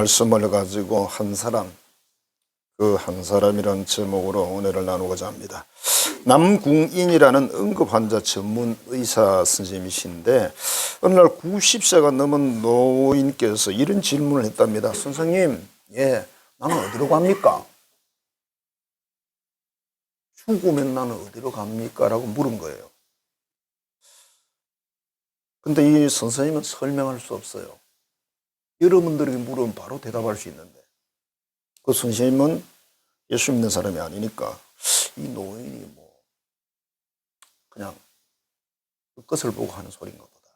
말씀을 가지고 한 사람, 그 한 사람이라는 제목으로 은혜를 나누고자 합니다. 남궁인이라는 응급환자 전문 의사 선생님이신데 어느 날 90세가 넘은 노인께서 이런 질문을 했답니다. 선생님, 나는 어디로 갑니까? 죽으면 나는 어디로 갑니까? 라고 물은 거예요. 근데 이 선생님은 설명할 수 없어요. 여러분들에게 물으면 바로 대답할 수 있는데 그 선생님은 예수 믿는 사람이 아니니까 이 노인이 그냥 끝을 보고 하는 소리인가 보다.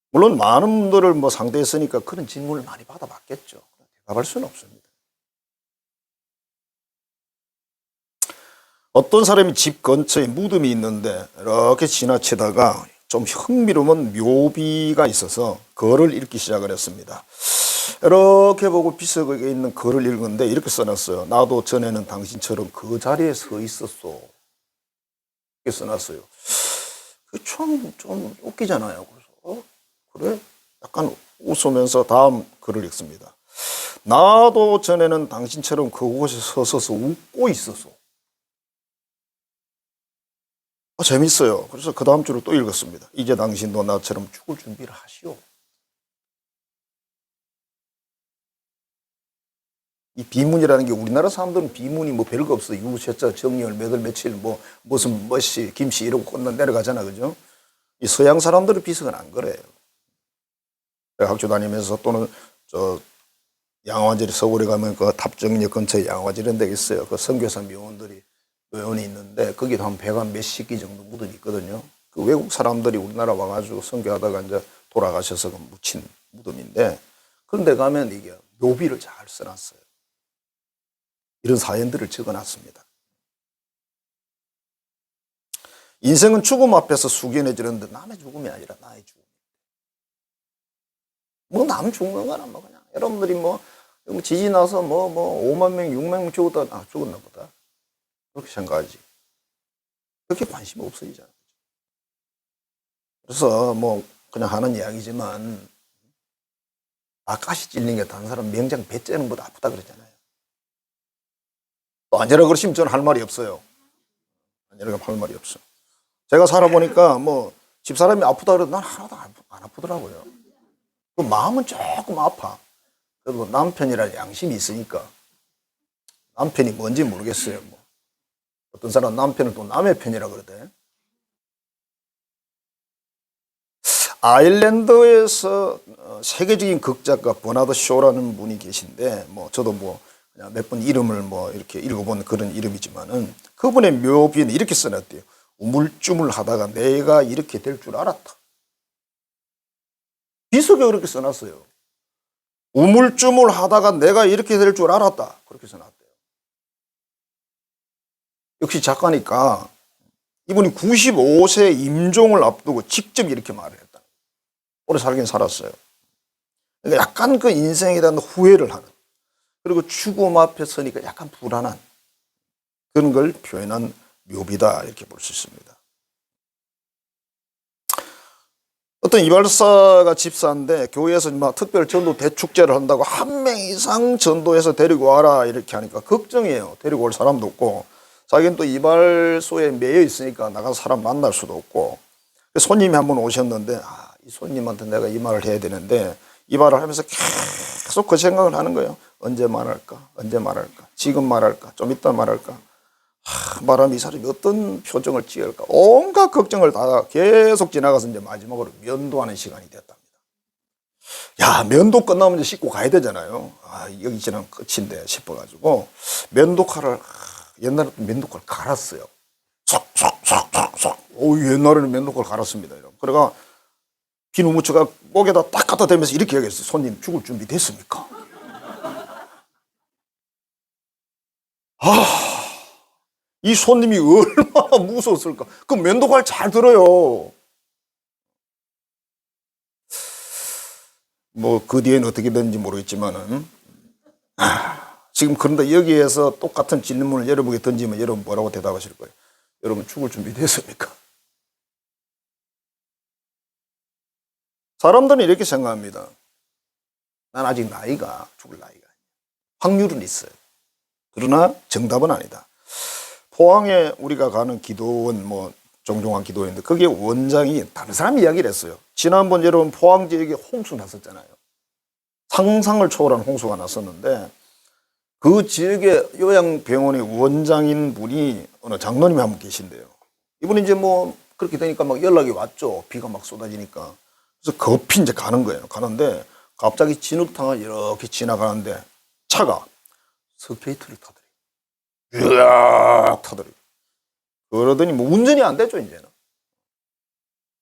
물론 많은 분들을 상대했으니까 그런 질문을 많이 받아봤겠죠. 대답할 수는 없습니다. 어떤 사람이 집 근처에 무덤이 있는데 이렇게 지나치다가 좀 흥미로운 묘비가 있어서 글을 읽기 시작을 했습니다. 이렇게 보고 비석에 있는 글을 읽는데 이렇게 써놨어요. 나도 전에는 당신처럼 그 자리에 서 있었소. 이렇게 써놨어요. 좀 웃기잖아요. 그래서 그래? 약간 웃으면서 다음 글을 읽습니다. 나도 전에는 당신처럼 그곳에 서서 웃고 있었소. 재밌어요. 그래서 그 다음 주를 또 읽었습니다. 이제 당신도 나처럼 죽을 준비를 하시오. 이 비문이라는 게 우리나라 사람들은 비문이 별거 없어. 유세자, 정열, 몇 월, 며칠, 무슨 멋이, 김씨 이러고 끝나 내려가잖아. 그죠? 이 서양 사람들은 비석은 안 그래요. 학교 다니면서 또는 양화질 서울에 가면 그 탑정역 근처에 양화질 이런 데 있어요. 그 선교사 묘원이 있는데 거기도 한 100한 몇십 기 정도 무덤이 있거든요. 그 외국 사람들이 우리나라 와가지고 선교하다가 이제 돌아가셔서 묻힌 무덤인데 그런데 가면 이게 묘비를 잘 써놨어요. 이런 사연들을 적어놨습니다. 인생은 죽음 앞에서 숙연해지는데 남의 죽음이 아니라 나의 죽음. 남 죽는 거나 그냥 여러분들이 지진 나서 5만 명, 6만 명 죽었나 보다. 그렇게 생각하지. 그렇게 관심 없어지잖아요. 그래서 그냥 하는 이야기지만 가시 찔린 게 다른 사람 명장 배 째는 것보다 아프다 그러잖아요. 또 아니라 그러시면 저는 할 말이 없어요. 아니라 할 말이 없어. 제가 살아보니까 집사람이 아프다 그래도 난 하나도 안 아프더라고요. 그 마음은 조금 아파. 그래도 남편이라 양심이 있으니까 남편이 뭔지 모르겠어요. 어떤 사람 남편을 또 남의 편이라 그러대. 아일랜드에서 세계적인 극작가 버나드 쇼라는 분이 계신데 저도 그냥 몇 번 이름을 이렇게 읽어본 그런 이름이지만은 그분의 묘비는 이렇게 써놨대요. 우물쭈물 하다가 내가 이렇게 될 줄 알았다. 비석에 그렇게 써놨어요. 우물쭈물 하다가 내가 이렇게 될 줄 알았다. 그렇게 써놨대요. 역시 작가니까 이분이 95세 임종을 앞두고 직접 이렇게 말을 했다. 오래 살긴 살았어요. 그러니까 약간 그 인생에 대한 후회를 하는, 그리고 죽음 앞에 서니까 약간 불안한 그런 걸 표현한 묘비다 이렇게 볼 수 있습니다. 어떤 이발사가 집사인데 교회에서 특별 전도 대축제를 한다고 한 명 이상 전도해서 데리고 와라 이렇게 하니까 걱정이에요. 데리고 올 사람도 없고 자기는 또 이발소에 매여 있으니까 나가서 사람 만날 수도 없고 손님이 한 번 오셨는데 이 손님한테 내가 이 말을 해야 되는데 이발을 하면서 계속 그 생각을 하는 거예요. 언제 말할까? 언제 말할까? 지금 말할까? 좀 이따 말할까? 말하면 이 사람이 어떤 표정을 지을까? 온갖 걱정을 다 계속 지나가서 이제 마지막으로 면도하는 시간이 됐답니다. 면도 끝나면 이제 씻고 가야 되잖아요. 여기 지나면 끝인데 싶어가지고 면도칼을 옛날에 면도칼 갈았어요. 쏙쏙쏙쏙쏙. 옛날에는 면도칼 갈았습니다. 그래가 비누무쳐가 목에다 딱 갖다 대면서 이렇게 얘기했어요. 손님 죽을 준비 됐습니까? 이 손님이 얼마나 무서웠을까. 그 면도칼 잘 들어요. 그 뒤에는 어떻게 됐는지 모르겠지만은 지금 그런데 여기에서 똑같은 질문을 여러분에게 던지면 여러분 뭐라고 대답하실 거예요? 여러분 죽을 준비 됐습니까? 사람들은 이렇게 생각합니다. 난 아직 나이가 죽을 나이가 아니야. 확률은 있어요. 그러나 정답은 아니다. 포항에 우리가 가는 기도원 뭐 정중한 기도원인데 거기에 원장이 다른 사람 이야기를 했어요. 지난번 여러분 포항 지역에 홍수 났었잖아요. 상상을 초월한 홍수가 났었는데 그 지역의 요양병원의 원장인 분이 어느 장로님이 한 분 계신데요. 이분이 이제 뭐 그렇게 되니까 막 연락이 왔죠. 비가 막 쏟아지니까. 그래서 급히 이제 가는 거예요. 가는데 갑자기 진흙탕을 이렇게 지나가는데 차가 스케이트를 타더래요. 으악 타더래요. 그러더니 뭐 운전이 안 되죠, 이제는.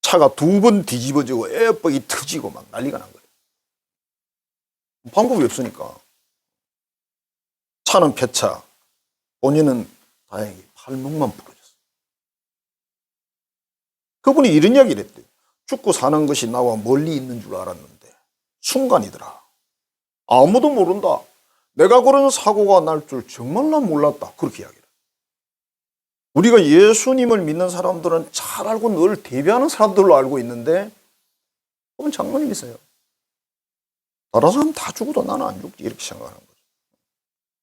차가 두 번 뒤집어지고 에어백이 터지고 막 난리가 난 거예요. 방법이 없으니까. 차는 폐차, 본인은 다행히 팔목만 부러졌어요. 그분이 이런 이야기를 했대요. 죽고 사는 것이 나와 멀리 있는 줄 알았는데 순간이더라. 아무도 모른다. 내가 그런 사고가 날 줄 정말 난 몰랐다. 그렇게 이야기를 해요. 우리가 예수님을 믿는 사람들은 잘 알고 늘 대비하는 사람들로 알고 있는데 그건 장로님이세요. 다른 사람 다 죽어도 나는 안 죽지 이렇게 생각하는 거죠.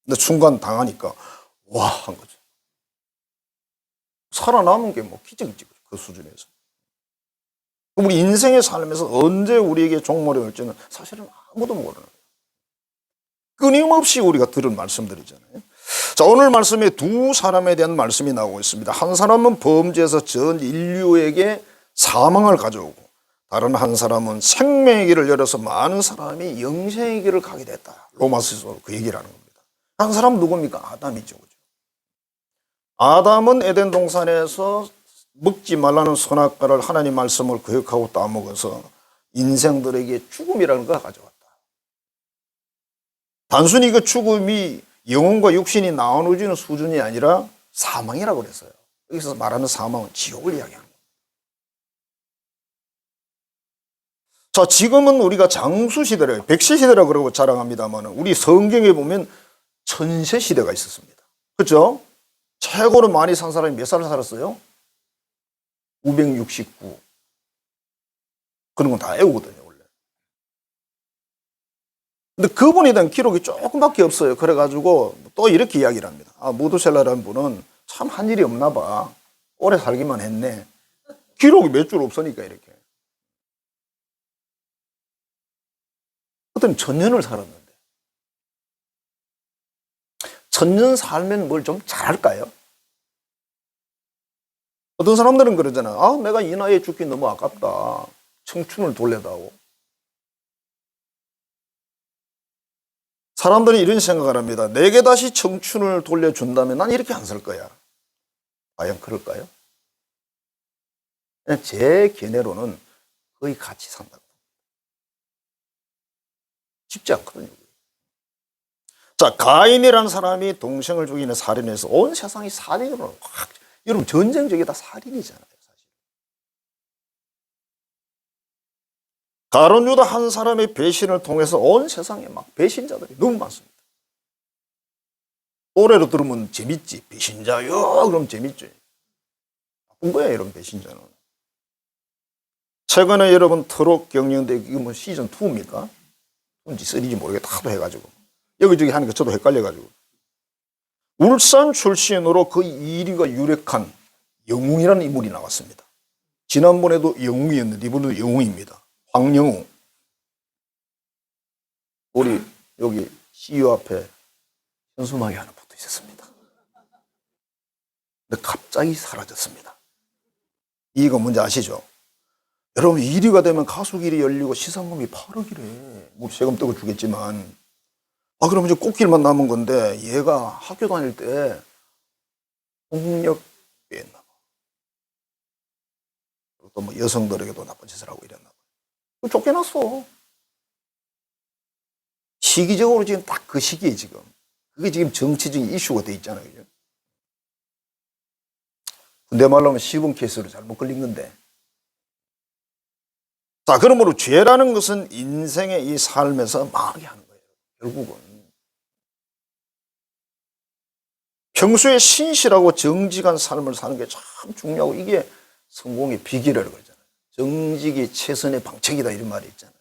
근데 순간 당하니까 와 한 거죠. 살아남은 게 뭐 기적이지 그 수준에서. 우리 인생의 삶에서 언제 우리에게 종말이 올지는 사실은 아무도 모르는 거예요. 끊임없이 우리가 들은 말씀들이잖아요. 자, 오늘 말씀에 두 사람에 대한 말씀이 나오고 있습니다. 한 사람은 범죄에서 전 인류에게 사망을 가져오고 다른 한 사람은 생명의 길을 열어서 많은 사람이 영생의 길을 가게 됐다. 로마서에서 그 얘기를 하는 겁니다. 한 사람은 누굽니까? 아담이죠. 그죠? 아담은 에덴 동산에서 먹지 말라는 선악과를 하나님 말씀을 거역하고 따먹어서 인생들에게 죽음이라는 걸 가져왔다. 단순히 그 죽음이 영혼과 육신이 나누어지는 수준이 아니라 사망이라고 그랬어요. 여기서 말하는 사망은 지옥을 이야기하는 거예요. 자, 지금은 우리가 장수시대래요. 백세시대라고 그러고 자랑합니다만 우리 성경에 보면 천세시대가 있었습니다. 그렇죠? 최고로 많이 산 사람이 몇 살 살았어요? 969. 그런 건 다 외우거든요, 원래. 근데 그분에 대한 기록이 조금밖에 없어요. 그래가지고 또 이렇게 이야기를 합니다. 아, 무두셀라라는 분은 참 한 일이 없나 봐. 오래 살기만 했네. 기록이 몇 줄 없으니까 이렇게. 어떤 천년을 살았는데. 천년 살면 뭘 좀 잘할까요? 어떤 사람들은 그러잖아. 아, 내가 이 나이에 죽기 너무 아깝다. 청춘을 돌려다오. 사람들이 이런 생각을 합니다. 내게 다시 청춘을 돌려준다면 난 이렇게 안 살 거야. 과연 그럴까요? 제 견해로는 거의 같이 산다고. 쉽지 않거든요. 자, 가인이라는 사람이 동생을 죽이는 살인해서 온 세상이 살인으로 확, 여러분 전쟁적이다 살인이잖아요. 사실. 가룟 유다 한 사람의 배신을 통해서 온 세상에 막 배신자들이 너무 많습니다. 노래로 들으면 재밌지. 배신자요 그럼 재밌지. 나쁜 거야 이런 배신자는. 최근에 여러분 트롯 경연대 이거 뭐 시즌 2입니까? 뭔지 3인지 모르겠다 하도 해가지고 여기저기 하니까 저도 헷갈려가지고 울산 출신으로 그 1위가 유력한 영웅이라는 인물이 나왔습니다. 지난번에도 영웅이었는데 이번에도 영웅입니다. 황영웅. 우리 여기 CU 앞에 현수막이 하나 붙어 있었습니다. 근데 갑자기 사라졌습니다. 이거 뭔지 아시죠? 여러분 1위가 되면 가수길이 열리고 시상금이 8억이래. 뭐 세금 떼고 주겠지만 아 그럼 이제 꽃길만 남은 건데 얘가 학교 다닐 때 폭력배였나 봐. 또 뭐 여성들에게도 나쁜 짓을 하고 이랬나 봐. 쫓겨났어. 시기적으로 지금 딱 그 시기에 지금 그게 지금 정치적인 이슈가 돼 있잖아요. 그죠? 근데 말로 하면 시범 케이스로 잘못 걸린 건데. 자, 그러므로 죄라는 것은 인생의 이 삶에서 망하게 하는 거예요. 결국은. 평소에 신실하고 정직한 삶을 사는 게 참 중요하고 이게 성공의 비결이라고 그러잖아요. 정직이 최선의 방책이다 이런 말이 있잖아요.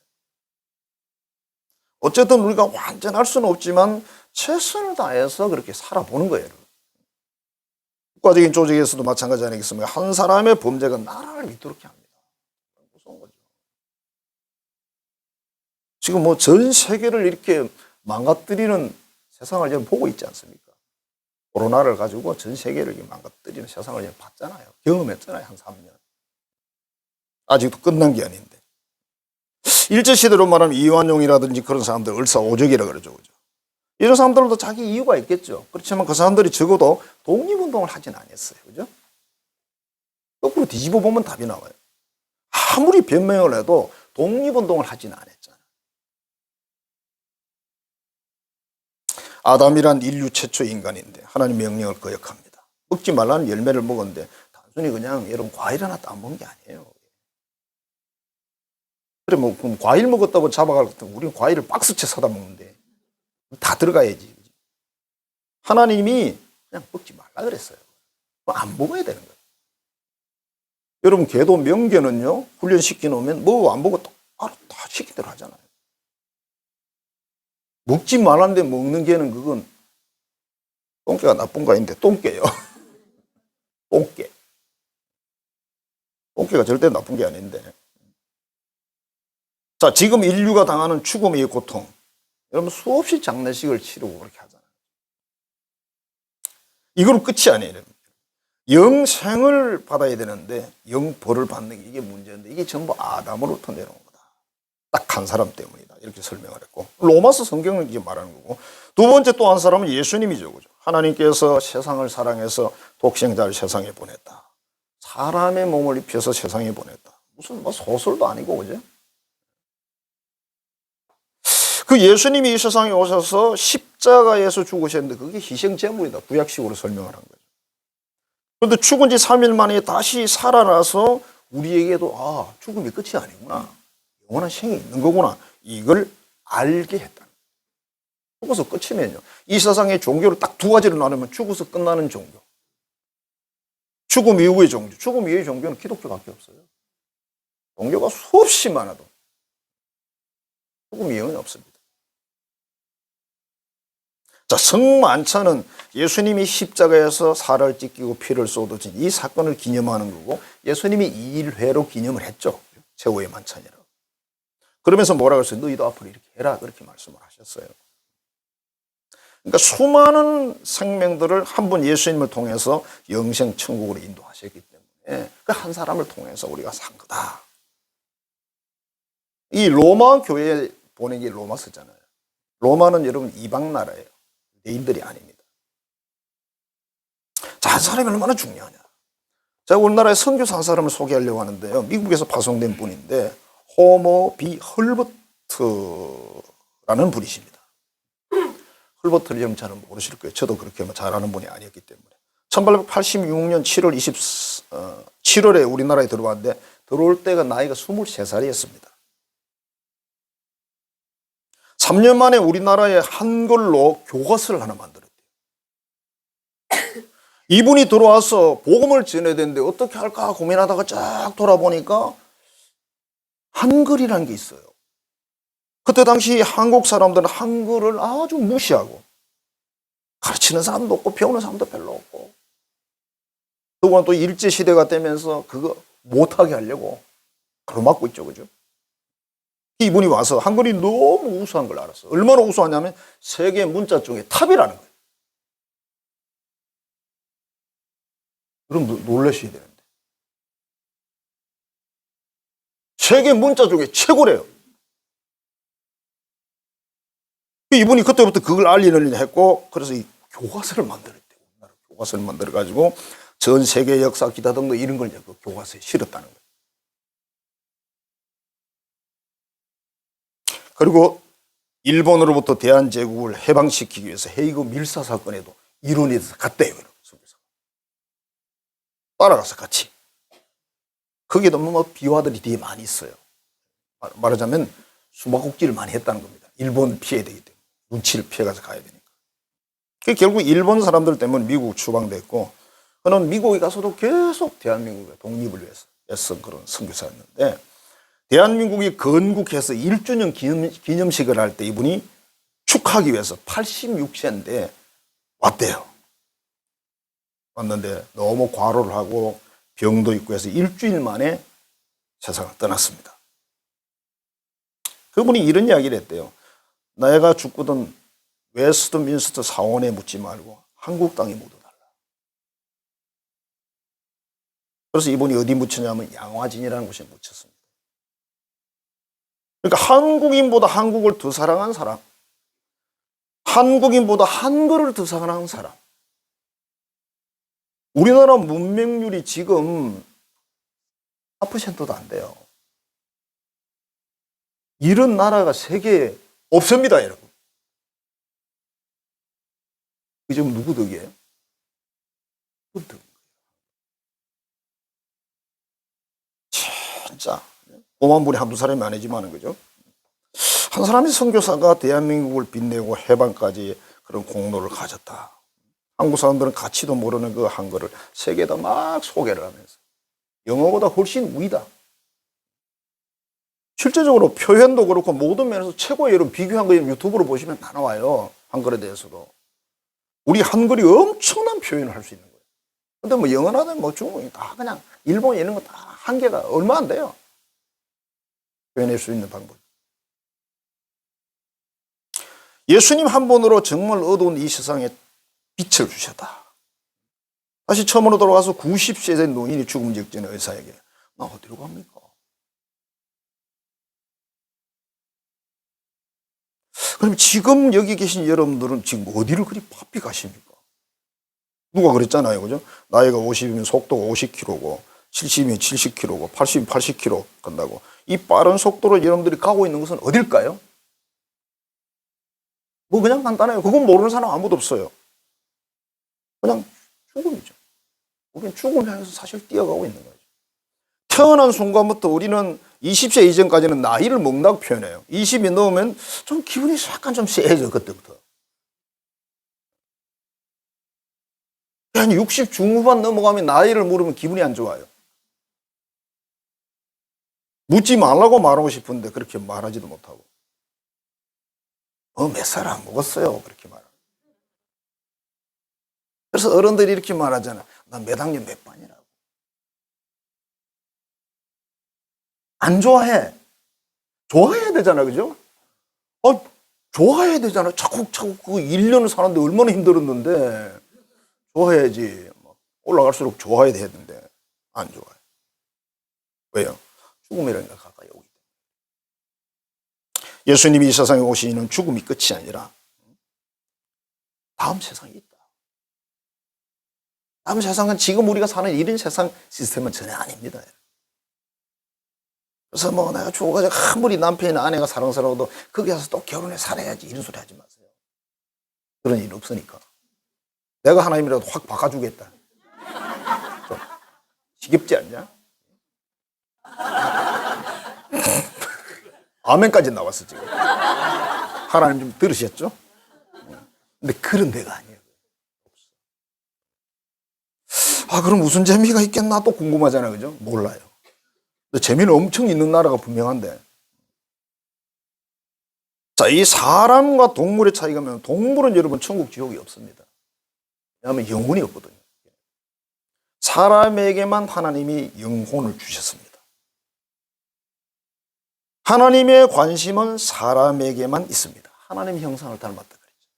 어쨌든 우리가 완전할 수는 없지만 최선을 다해서 그렇게 살아보는 거예요. 국가적인 조직에서도 마찬가지 아니겠습니까? 한 사람의 범죄가 나라를 위태롭게 합니다. 무서운 거죠. 지금 뭐 전 세계를 이렇게 망가뜨리는 세상을 지금 보고 있지 않습니까? 코로나를 가지고 전 세계를 망가뜨리는 세상을 지금 봤잖아요. 경험했잖아요. 한 3년. 아직도 끝난 게 아닌데. 일제시대로 말하면 이완용이라든지 그런 사람들 을사오적이라 그러죠. 그죠? 이런 사람들도 자기 이유가 있겠죠. 그렇지만 그 사람들이 적어도 독립운동을 하진 않았어요. 그죠? 거꾸로 뒤집어 보면 답이 나와요. 아무리 변명을 해도 독립운동을 하진 않았잖아요. 아담이란 인류 최초 인간인데 하나님 명령을 거역합니다. 먹지 말라는 열매를 먹었는데 단순히 그냥 여러분 과일 하나 따먹은 게 아니에요. 그래 뭐 그럼 과일 먹었다고 잡아갈 것 같으면 우리는 과일을 박스째 사다 먹는데 다 들어가야지. 하나님이 그냥 먹지 말라 그랬어요. 안 먹어야 되는 거예요. 여러분 개도 명개는요 훈련시켜 놓으면 뭐 안 먹어 다 시킨 대로 하잖아요. 먹지 말라는데 먹는 개는 그건 똥개가 나쁜 거 아닌데 똥개요. 똥개. 똥개가 절대 나쁜 게 아닌데. 자, 지금 인류가 당하는 죽음의 고통. 여러분 수없이 장례식을 치르고 그렇게 하잖아요. 이거로 끝이 아니에요. 영생을 받아야 되는데 영벌을 받는 게 이게 문제인데 이게 전부 아담으로부터 내려온 거다. 딱 한 사람 때문이다. 이렇게 설명을 했고 로마서 성경은 이게 말하는 거고 두 번째 또 한 사람은 예수님이죠. 그죠? 하나님께서 세상을 사랑해서 독생자를 세상에 보냈다. 사람의 몸을 입혀서 세상에 보냈다. 무슨 뭐 소설도 아니고 그죠? 그 예수님이 이 세상에 오셔서 십자가에서 죽으셨는데 그게 희생제물이다. 구약식으로 설명을 한 거죠. 그런데 죽은 지 3일 만에 다시 살아나서 우리에게도 죽음이 끝이 아니구나. 영원한 생이 있는 거구나. 이걸 알게 했다. 죽어서 끝이면요. 이 세상의 종교를 딱 두 가지로 나누면 죽어서 끝나는 종교. 죽음 이후의 종교. 죽음 이후의 종교는 기독교밖에 없어요. 종교가 수없이 많아도 죽음 이후는 없습니다. 자, 성만찬은 예수님이 십자가에서 살을 찢기고 피를 쏟으신 이 사건을 기념하는 거고 예수님이 2일회로 기념을 했죠. 최후의 만찬이라고. 그러면서 뭐라고 했어요? 너희도 앞으로 이렇게 해라. 그렇게 말씀을 하셨어요. 그러니까 수많은 생명들을 한 분 예수님을 통해서 영생 천국으로 인도하셨기 때문에 그 한 사람을 통해서 우리가 산 거다. 이 로마 교회에 보낸 게 로마서잖아요. 로마는 여러분 이방 나라예요. 유대인들이 아닙니다. 자, 한 사람이 얼마나 중요하냐. 제가 우리나라에 선교사 한 사람을 소개하려고 하는데요. 미국에서 파송된 분인데 호모 비 헐버트라는 분이십니다. 헐버트를 여러분 잘은 모르실 거예요. 저도 그렇게 잘 아는 분이 아니었기 때문에. 1886년 7월에 우리나라에 들어왔는데 들어올 때가 나이가 23살이었습니다. 3년 만에 우리나라에 한글로 교과서를 하나 만들었대요. 이분이 들어와서 복음을 전해야 되는데 어떻게 할까 고민하다가 쫙 돌아보니까 한글이라는 게 있어요. 그때 당시 한국 사람들은 한글을 아주 무시하고 가르치는 사람도 없고 배우는 사람도 별로 없고 그동안 또 일제시대가 되면서 그거 못하게 하려고 가로막고 있죠. 그죠? 이분이 와서 한글이 너무 우수한 걸 알았어. 얼마나 우수하냐면 세계 문자 중에 탑이라는 거예요. 그럼 놀라셔야 되는데. 세계 문자 중에 최고래요. 이분이 그때부터 그걸 알리려고 했고 그래서 이 교과서를 만들었대요. 교과서를 만들어가지고 전 세계 역사 기타 등등 이런 걸 그 교과서에 실었다는 거예요. 그리고 일본으로부터 대한제국을 해방시키기 위해서 헤이그 밀사 사건에도 이론이 돼서 갔대요. 따라가서 같이. 거기에도 뭐 비화들이 되게 많이 있어요. 말하자면 숨바꼭질을 많이 했다는 겁니다. 일본 피해야 되기 때문에. 눈치를 피해가서 가야 되니까. 결국 일본 사람들 때문에 미국 추방됐고 그는 미국에 가서도 계속 대한민국의 독립을 위해서 애쓴 그런 선교사였는데 대한민국이 건국해서 1주년 기념식을 할 때 이분이 축하하기 위해서 86세인데 왔대요. 왔는데 너무 과로를 하고 병도 있고 해서 일주일 만에 세상을 떠났습니다. 그분이 이런 이야기를 했대요. 내가 죽거든 웨스트민스터 사원에 묻지 말고 한국 땅에 묻어달라. 그래서 이분이 어디 묻혔냐면 양화진이라는 곳에 묻혔습니다. 그러니까 한국인보다 한국을 더 사랑한 사람, 한국인보다 한글을 더 사랑하는 사람. 우리나라 문맹률이 지금 4%도 안 돼요. 이런 나라가 세계에 없습니다, 여러분. 그 지금 누구 덕이에요? 누구 덕? 진짜 고만 분이 한두 사람이 아니지만은 그죠? 한 사람이 선교사가 대한민국을 빛내고 해방까지 그런 공로를 가졌다. 한국 사람들은 가치도 모르는 그 한글을 세계에다 막 소개를 하면서 영어보다 훨씬 우위다. 실제적으로 표현도 그렇고 모든 면에서 최고의 여러분 비교한 거 유튜브로 보시면 다 나와요. 한글에 대해서도. 우리 한글이 엄청난 표현을 할 수 있는 거예요. 근데 뭐 영어나든 뭐 중국이 다 그냥 일본 이런 거 다 한계가 얼마 안 돼요. 표현할 수 있는 방법. 예수님 한 분으로 정말 어두운 이 세상에 빛을 주셨다. 다시 처음으로 돌아가서 90세 된 노인이 죽음 직전에 의사에게 나 어디로 갑니까? 그럼 지금 여기 계신 여러분들은 지금 어디를 그리 바삐 가십니까? 누가 그랬잖아요. 그죠? 나이가 50이면 속도가 50km고 70이면 70km고 80이면 80km 간다고. 이 빠른 속도로 여러분들이 가고 있는 것은 어딜까요? 뭐 그냥 간단해요. 그건 모르는 사람 아무도 없어요. 그냥 죽음이죠. 우리는 죽음을 향해서 사실 뛰어가고 있는 거죠. 태어난 순간부터 우리는 20세 이전까지는 나이를 먹는다고 표현해요. 20이 넘으면 좀 기분이 약간 좀 쎄해져, 그때부터. 한 60 중후반 넘어가면 나이를 물으면 기분이 안 좋아요. 묻지 말라고 말하고 싶은데 그렇게 말하지도 못하고. 몇 살 안 먹었어요. 그렇게 말하고. 그래서 어른들이 이렇게 말하잖아. 난 몇 학년 몇 반이라고. 안 좋아해. 좋아해야 되잖아. 그죠? 좋아해야 되잖아. 차곡차곡 그 1년을 사는데 얼마나 힘들었는데. 좋아해야지. 올라갈수록 좋아해야 되는데. 안 좋아해. 왜요? 죽음이라는 게 가까이 오기 때문에. 예수님이 이 세상에 오시는 죽음이 끝이 아니라 다음 세상이 있다. 다음 세상은 지금 우리가 사는 이런 세상 시스템은 전혀 아닙니다. 그래서 뭐 내가 죽어가지고 아무리 남편이나 아내가 사랑스러워도 거기 가서 또 결혼해 살아야지 이런 소리 하지 마세요. 그런 일 없으니까. 내가 하나님이라도 확 바꿔주겠다. 좀 지겹지 않냐? 아멘까지 나왔어 지금. 하나님 좀 들으셨죠? 근데 그런 데가 아니에요. 그럼 무슨 재미가 있겠나 또 궁금하잖아요. 그죠? 몰라요. 근데 재미는 엄청 있는 나라가 분명한데. 자, 이 사람과 동물의 차이가 뭐냐면 동물은 여러분 천국 지옥이 없습니다. 왜냐하면 영혼이 없거든요. 사람에게만 하나님이 영혼을 주셨습니다. 하나님의 관심은 사람에게만 있습니다. 하나님 형상을 닮았다 그랬죠.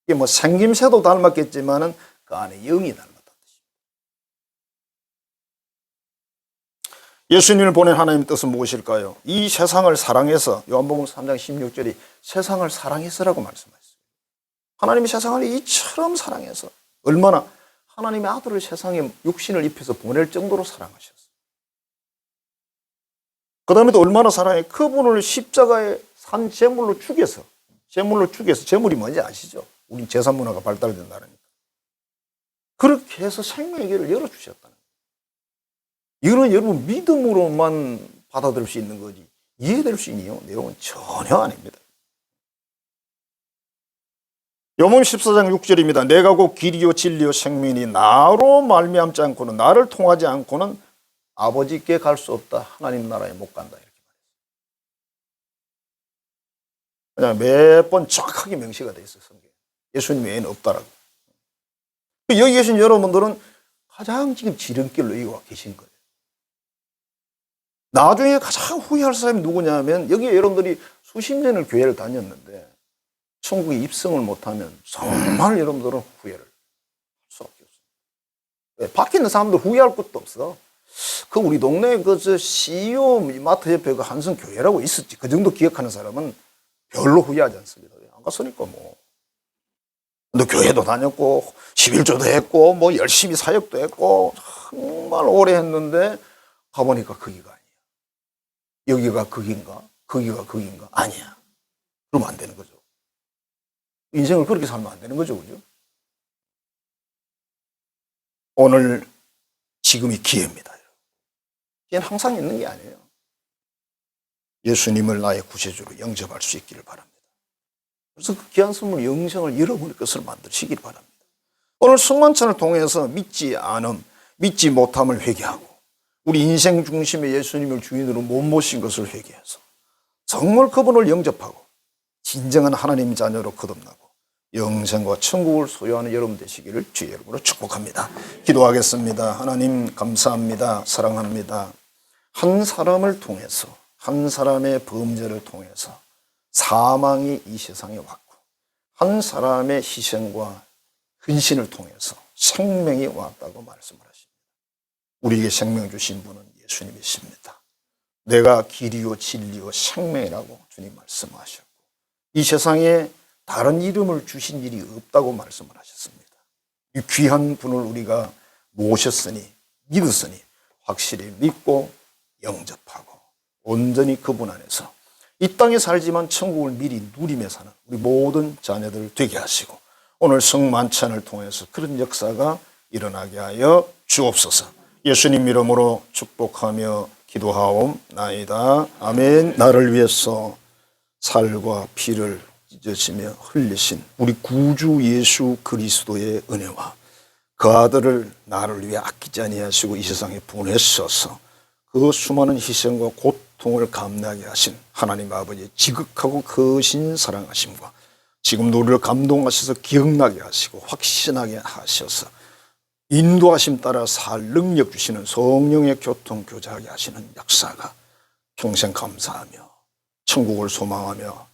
이게 뭐 생김새도 닮았겠지만은 그 안에 영이 닮았다. 예수님을 보낸 하나님의 뜻은 무엇일까요? 이 세상을 사랑해서 요한복음 3장 16절이 세상을 사랑해서라고 말씀하셨어요. 하나님이 세상을 이처럼 사랑해서 얼마나 하나님의 아들을 세상에 육신을 입혀서 보낼 정도로 사랑하셨어요. 그 다음에 또 얼마나 사랑해 그분을 십자가에 산 제물로 죽여서 제물이 뭔지 아시죠? 우리 제사 문화가 발달된 나라니까. 그렇게 해서 생명의 길을 열어주셨다는 거예요. 이거는 여러분 믿음으로만 받아들일 수 있는 거지 이해될 수 있는 내용은 전혀 아닙니다. 요한복음 14장 6절입니다. 내가 곧 길이요 진리요 생명이니 나로 말미암지 않고는 나를 통하지 않고는 아버지께 갈 수 없다. 하나님 나라에 못 간다. 이렇게 말했어요. 그냥 몇 번 정확하게 명시가 돼 있어요. 성경에. 예수님 외에는 없다라고. 여기 계신 여러분들은 가장 지금 지름길로 이와 계신 거예요. 나중에 가장 후회할 사람이 누구냐면 여기에 여러분들이 수십 년을 교회를 다녔는데 천국에 입성을 못하면 정말 여러분들은 후회를 할 수밖에 없어요. 밖에 있는 사람들 후회할 것도 없어. 그 우리 동네 그 CEO 마트 옆에 그 한성 교회라고 있었지. 그 정도 기억하는 사람은 별로 후회하지 않습니다. 안 갔으니까 뭐. 근데 교회도 다녔고 11조도 했고 뭐 열심히 사역도 했고 정말 오래 했는데 가보니까 거기가 아니야. 여기가 거긴가? 거기가 거긴가? 아니야. 그러면 안 되는 거죠. 인생을 그렇게 살면 안 되는 거죠. 그죠? 오늘 지금이 기회입니다. 기회는 항상 있는 게 아니에요. 예수님을 나의 구세주로 영접할 수 있기를 바랍니다. 그래서 그 귀한 선물 영생을 잃어버릴 것을 만드시길 바랍니다. 오늘 성만찬을 통해서 믿지 않음, 믿지 못함을 회개하고 우리 인생 중심의 예수님을 주인으로 못 모신 것을 회개해서 정말 그분을 영접하고 진정한 하나님 자녀로 거듭나고 영생과 천국을 소유하는 여러분 되시기를 주의 이름으로 축복합니다. 기도하겠습니다. 하나님 감사합니다. 사랑합니다. 한 사람을 통해서 한 사람의 범죄를 통해서 사망이 이 세상에 왔고 한 사람의 희생과 헌신을 통해서 생명이 왔다고 말씀을 하십니다. 우리에게 생명 주신 분은 예수님이십니다. 내가 길이요 진리요 생명이라고 주님 말씀하셨고 이 세상에 다른 이름을 주신 일이 없다고 말씀을 하셨습니다. 이 귀한 분을 우리가 모셨으니 믿었으니 확실히 믿고 영접하고 온전히 그분 안에서 이 땅에 살지만 천국을 미리 누리며 사는 우리 모든 자녀들 되게 하시고 오늘 성만찬을 통해서 그런 역사가 일어나게 하여 주옵소서. 예수님 이름으로 축복하며 기도하옵나이다. 아멘. 나를 위해서 살과 피를 찢으시며 흘리신 우리 구주 예수 그리스도의 은혜와 그 아들을 나를 위해 아끼지 아니하시고 이 세상에 보내셔서 그 수많은 희생과 고통을 감내하게 하신 하나님 아버지의 지극하고 거신 사랑하심과 지금도 우리를 감동하셔서 기억나게 하시고 확신하게 하셔서 인도하심 따라 살 능력 주시는 성령의 교통 교제하게 하시는 역사가 평생 감사하며 천국을 소망하며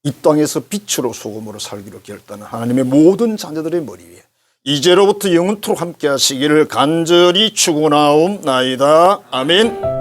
이 땅에서 빛으로 소금으로 살기로 결단한 하나님의 모든 자녀들의 머리 위에 이제로부터 영원토록 함께 하시기를 간절히 축원하옵나이다. 아멘.